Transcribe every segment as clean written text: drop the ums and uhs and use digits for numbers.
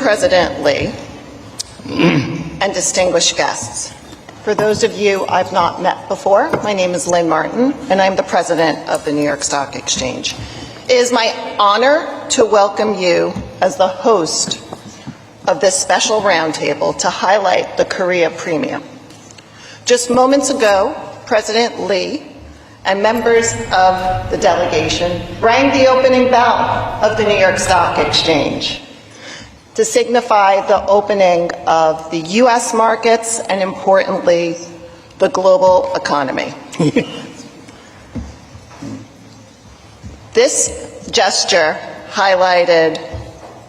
President Lee, and distinguished guests. For those of you I've not met before, my name is Lynn Martin, and I'm the president of the New York Stock Exchange. It is my honor to welcome you as the host of this special roundtable to highlight the Korea Premium. Just moments ago, President Lee and members of the delegation rang the opening bell of the New York Stock Exchange to signify the opening of the U.S. markets and, importantly, the global economy. This gesture highlighted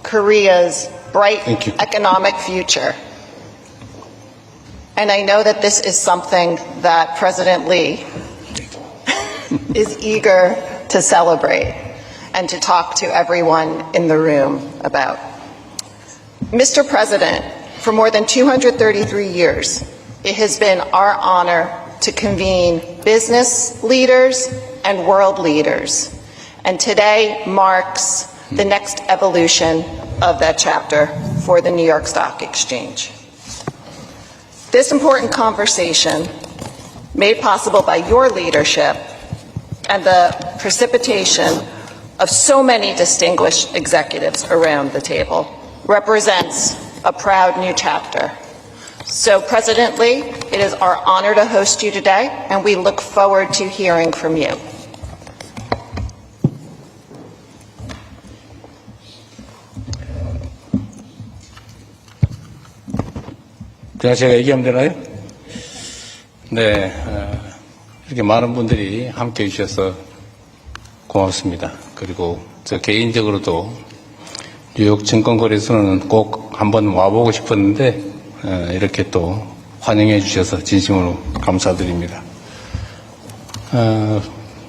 Korea's bright economic future. And I know that this is something that President Lee is eager to celebrate and to talk to everyone in the room about. Mr. President, for more than 233 years, it has been our honor to convene business leaders and world leaders, and today marks the next evolution of that chapter for the New York Stock Exchange. This important conversation, made possible by your leadership and the precipitation of so many distinguished executives around the table, represents a proud new chapter. So, President Lee, it is our honor to host you today, and we look forward to hearing from you. 제가 얘기하면 되나요? 네, 이렇게 많은 분들이 함께해 주셔서 고맙습니다. 그리고 저 개인적으로도 뉴욕 증권거래소는 꼭 한번 와보고 싶었는데 이렇게 또 환영해 주셔서 진심으로 감사드립니다.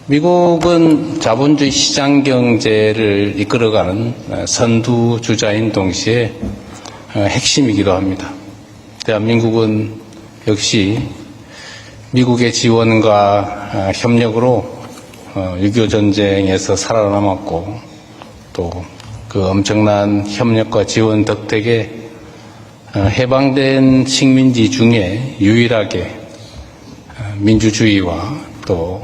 미국은 자본주의 시장 경제를 이끌어가는 선두주자인 동시에 핵심이기도 합니다. 대한민국은 역시 미국의 지원과 협력으로 6.25 전쟁에서 살아남았고 또 그 엄청난 협력과 지원 덕택에 해방된 식민지 중에 유일하게 민주주의와 또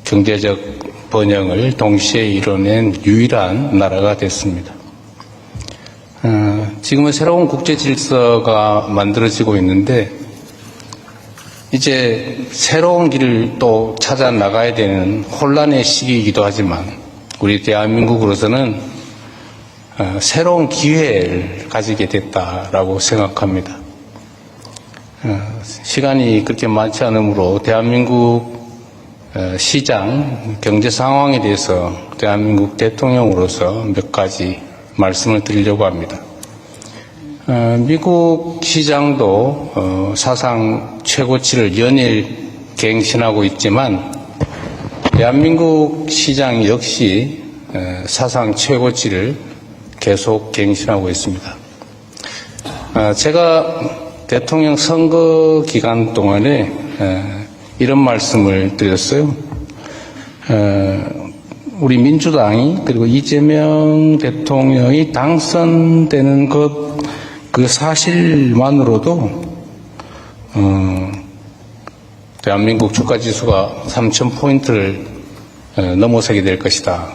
경제적 번영을 동시에 이뤄낸 유일한 나라가 됐습니다. 지금은 새로운 국제 질서가 만들어지고 있는데 이제 새로운 길을 또 찾아 나가야 되는 혼란의 시기이기도 하지만 우리 대한민국으로서는 새로운 기회를 가지게 됐다라고 생각합니다. 시간이 그렇게 많지 않으므로 대한민국 시장 경제 상황에 대해서 대한민국 대통령으로서 몇 가지 말씀을 드리려고 합니다. 미국 시장도 사상 최고치를 연일 갱신하고 있지만 대한민국 시장 역시 사상 최고치를 계속 갱신하고 있습니다. 제가 대통령 선거 기간 동안에 이런 말씀을 드렸어요. 우리 민주당이 그리고 이재명 대통령이 당선되는 그 사실만으로도 대한민국 주가지수가 3,000포인트를 넘어서게 될 것이다.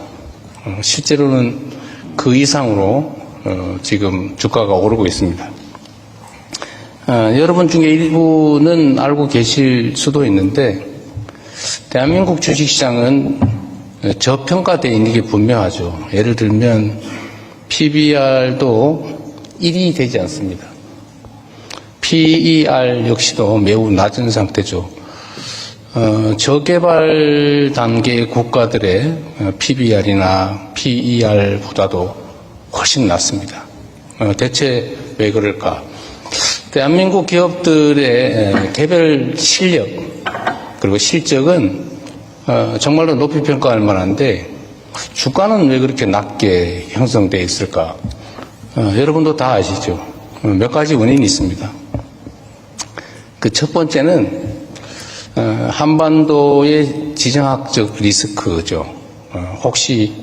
실제로는 그 이상으로 지금 주가가 오르고 있습니다. 여러분 중에 일부는 알고 계실 수도 있는데 대한민국 주식시장은 저평가되어 있는 게 분명하죠. 예를 들면 PBR도 1이 되지 않습니다. PER 역시도 매우 낮은 상태죠. 저개발 단계 국가들의 PBR이나 PER보다도 훨씬 낮습니다. 대체 왜 그럴까? 대한민국 기업들의 개별 실력 그리고 실적은 정말로 높이 평가할 만한데 주가는 왜 그렇게 낮게 형성되어 있을까? 여러분도 다 아시죠? 몇 가지 원인이 있습니다. 그 첫 번째는 한반도의 지정학적 리스크죠. 혹시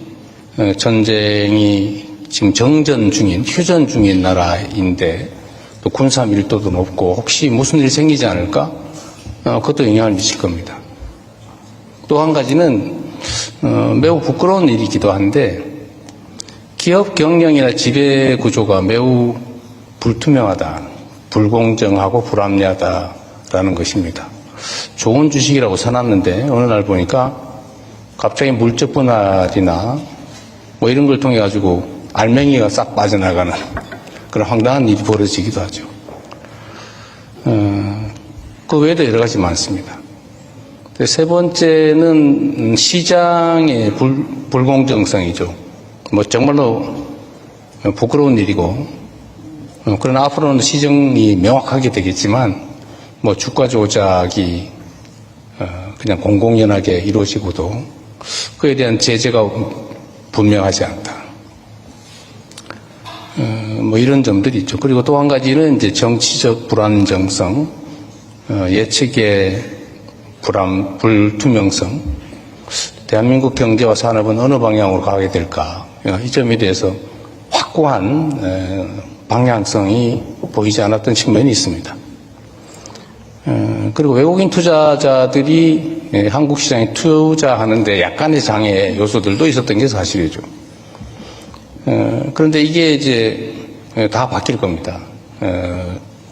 전쟁이 지금 정전 중인, 휴전 중인 나라인데 또 군사 밀도도 높고 혹시 무슨 일이 생기지 않을까? 그것도 영향을 미칠 겁니다. 또 한 가지는 매우 부끄러운 일이기도 한데 기업 경영이나 지배 구조가 매우 불투명하다, 불공정하고 불합리하다라는 것입니다. 좋은 주식이라고 써놨는데 어느 날 보니까 갑자기 물적 분할이나 뭐 이런 걸 통해 가지고 알맹이가 싹 빠져나가는 그런 황당한 일이 벌어지기도 하죠. 그 외에도 여러 가지 많습니다. 세 번째는 시장의 불공정성이죠. 뭐 정말로 부끄러운 일이고, 그러나 앞으로는 시정이 명확하게 되겠지만, 뭐 주가 조작이 그냥 공공연하게 이루어지고도 그에 대한 제재가 분명하지 않다. 뭐 이런 점들이 있죠. 그리고 또 한 가지는 이제 정치적 불안정성, 예측의 불투명성, 대한민국 경제와 산업은 어느 방향으로 가게 될까? 이 점에 대해서 확고한 방향성이 보이지 않았던 측면이 있습니다. 그리고 외국인 투자자들이 한국 시장에 투자하는데 약간의 장애 요소들도 있었던 게 사실이죠. 그런데 이게 이제 다 바뀔 겁니다.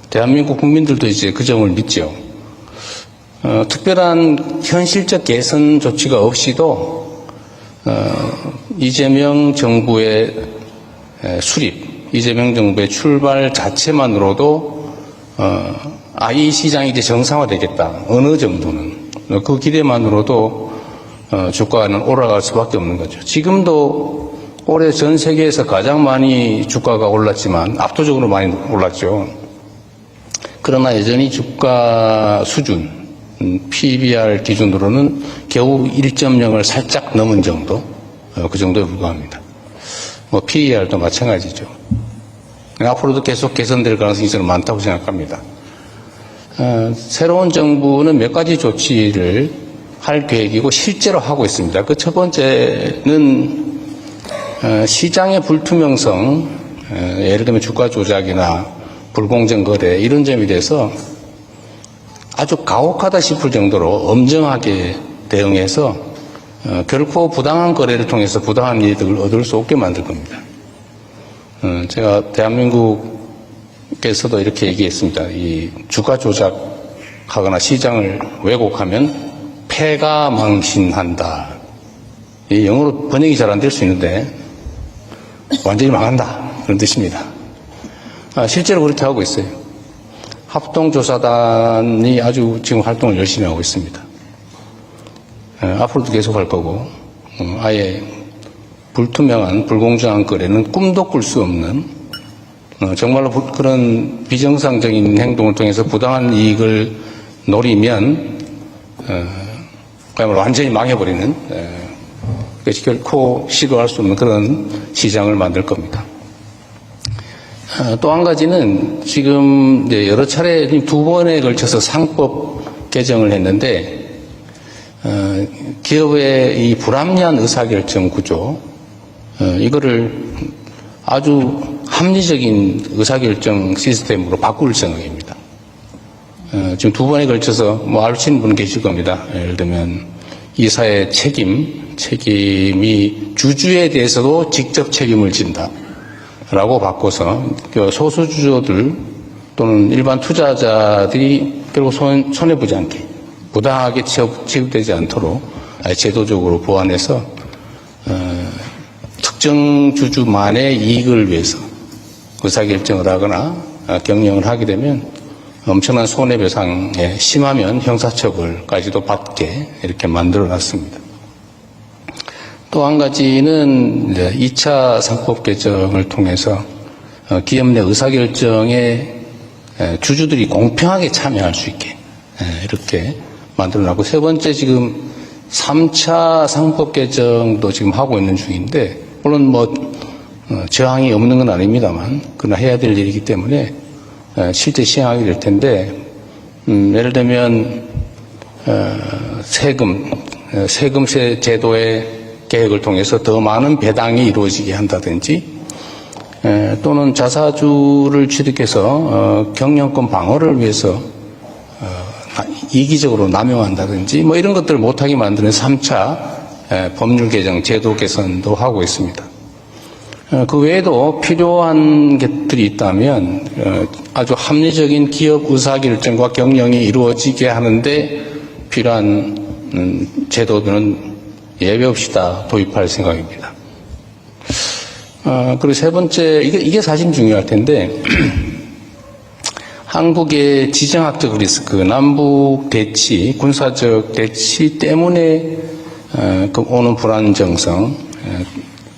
대한민국 국민들도 이제 그 점을 믿죠. 특별한 현실적 개선 조치가 없이도 이재명 정부의 수립, 이재명 정부의 출발 자체만으로도 이 시장이 이제 정상화되겠다. 어느 정도는. 그 기대만으로도 주가는 올라갈 수밖에 없는 거죠. 지금도 올해 전 세계에서 가장 많이 주가가 올랐지만 압도적으로 많이 올랐죠. 그러나 여전히 주가 수준, PBR 기준으로는 겨우 1.0을 살짝 넘은 정도, 그 정도에 불과합니다. 뭐 PER도 마찬가지죠. 앞으로도 계속 개선될 가능성이 저는 많다고 생각합니다. 새로운 정부는 몇 가지 조치를 할 계획이고 실제로 하고 있습니다. 그 첫 번째는 시장의 불투명성, 예를 들면 주가 조작이나 불공정 거래 이런 점에 대해서 아주 가혹하다 싶을 정도로 엄정하게 대응해서 결코 부당한 거래를 통해서 부당한 이득을 얻을 수 없게 만들 겁니다. 제가 대한민국에서도 이렇게 얘기했습니다. 이 주가 조작하거나 시장을 왜곡하면 패가 망신한다. 이 영어로 번역이 잘 안 될 수 있는데 완전히 망한다. 그런 뜻입니다. 실제로 그렇게 하고 있어요. 합동조사단이 아주 지금 활동을 열심히 하고 있습니다. 앞으로도 계속 할 거고, 아예 불투명한, 불공정한 거래는 꿈도 꿀 수 없는, 정말로 그런 비정상적인 행동을 통해서 부당한 이익을 노리면, 그야말로 완전히 망해버리는, 그것이 결코 시도할 수 없는 그런 시장을 만들 겁니다. 또 한 가지는 지금 이제 여러 차례 두 번에 걸쳐서 상법 개정을 했는데 기업의 이 불합리한 의사결정 구조 이거를 아주 합리적인 의사결정 시스템으로 바꿀 생각입니다. 지금 두 번에 걸쳐서 뭐 아시는 분 계실 겁니다. 예를 들면 이사의 책임이 주주에 대해서도 직접 책임을 진다. 라고 바꿔서 소수주주들 또는 일반 투자자들이 결국 손해보지 않게 부당하게 취급되지 않도록 제도적으로 보완해서 특정 주주만의 이익을 위해서 의사결정을 하거나 경영을 하게 되면 엄청난 손해배상에 심하면 형사처벌까지도 받게 이렇게 만들어놨습니다. 또 한 가지는 2차 상법 개정을 통해서 기업 내 의사결정에 주주들이 공평하게 참여할 수 있게 이렇게 만들어놨고, 세 번째 지금 3차 상법 개정도 지금 하고 있는 중인데, 물론 뭐 저항이 없는 건 아닙니다만 그러나 해야 될 일이기 때문에 실제 시행하게 될 텐데, 예를 들면 세금세 제도의 계획을 통해서 더 많은 배당이 이루어지게 한다든지, 또는 자사주를 취득해서 경영권 방어를 위해서 이기적으로 남용한다든지 뭐 이런 것들을 못하게 만드는 3차 법률 개정, 제도 개선도 하고 있습니다. 그 외에도 필요한 것들이 있다면 아주 합리적인 기업 의사결정과 경영이 이루어지게 하는데 필요한 제도들은 예외 없이 다 도입할 생각입니다. 그리고 세 번째, 이게 사실 중요할 텐데 한국의 지정학적 리스크, 남북 대치, 군사적 대치 때문에 오는 불안정성,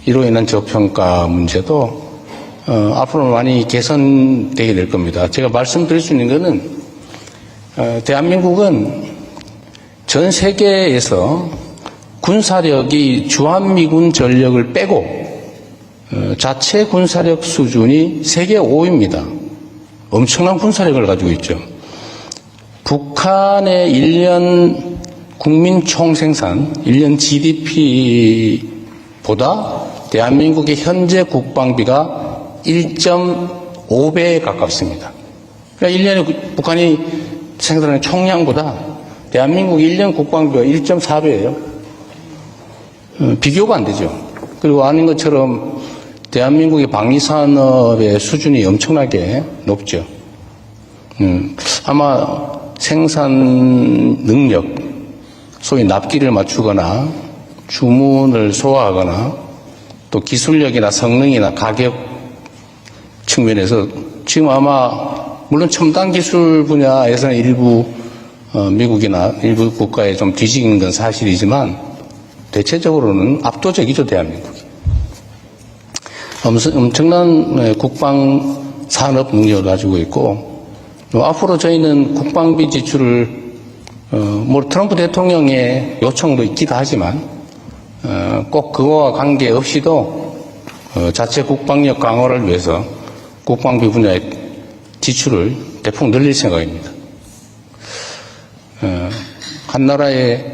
이로 인한 저평가 문제도 앞으로 많이 개선되게 될 겁니다. 제가 말씀드릴 수 있는 것은 대한민국은 전 세계에서 군사력이 주한미군 전력을 빼고 자체 군사력 수준이 세계 5위입니다. 엄청난 군사력을 가지고 있죠. 북한의 1년 국민 총생산, 1년 GDP보다 대한민국의 현재 국방비가 1.5배에 가깝습니다. 그러니까 1년에 북한이 생산하는 총량보다 대한민국 1년 국방비가 1.4배예요. 비교가 안 되죠. 그리고 아는 것처럼 대한민국의 방위산업의 수준이 엄청나게 높죠. 아마 생산 능력, 소위 납기를 맞추거나 주문을 소화하거나 또 기술력이나 성능이나 가격 측면에서 지금 아마 물론 첨단 기술 분야에서는 일부 미국이나 일부 국가에 좀 뒤지는 건 사실이지만 대체적으로는 압도적이죠, 대한민국이. 엄청난 국방 산업 능력을 가지고 있고 앞으로 저희는 국방비 지출을 뭐 트럼프 대통령의 요청도 있기도 하지만 꼭 그거와 관계없이도 자체 국방력 강화를 위해서 국방비 분야의 지출을 대폭 늘릴 생각입니다. 한 나라의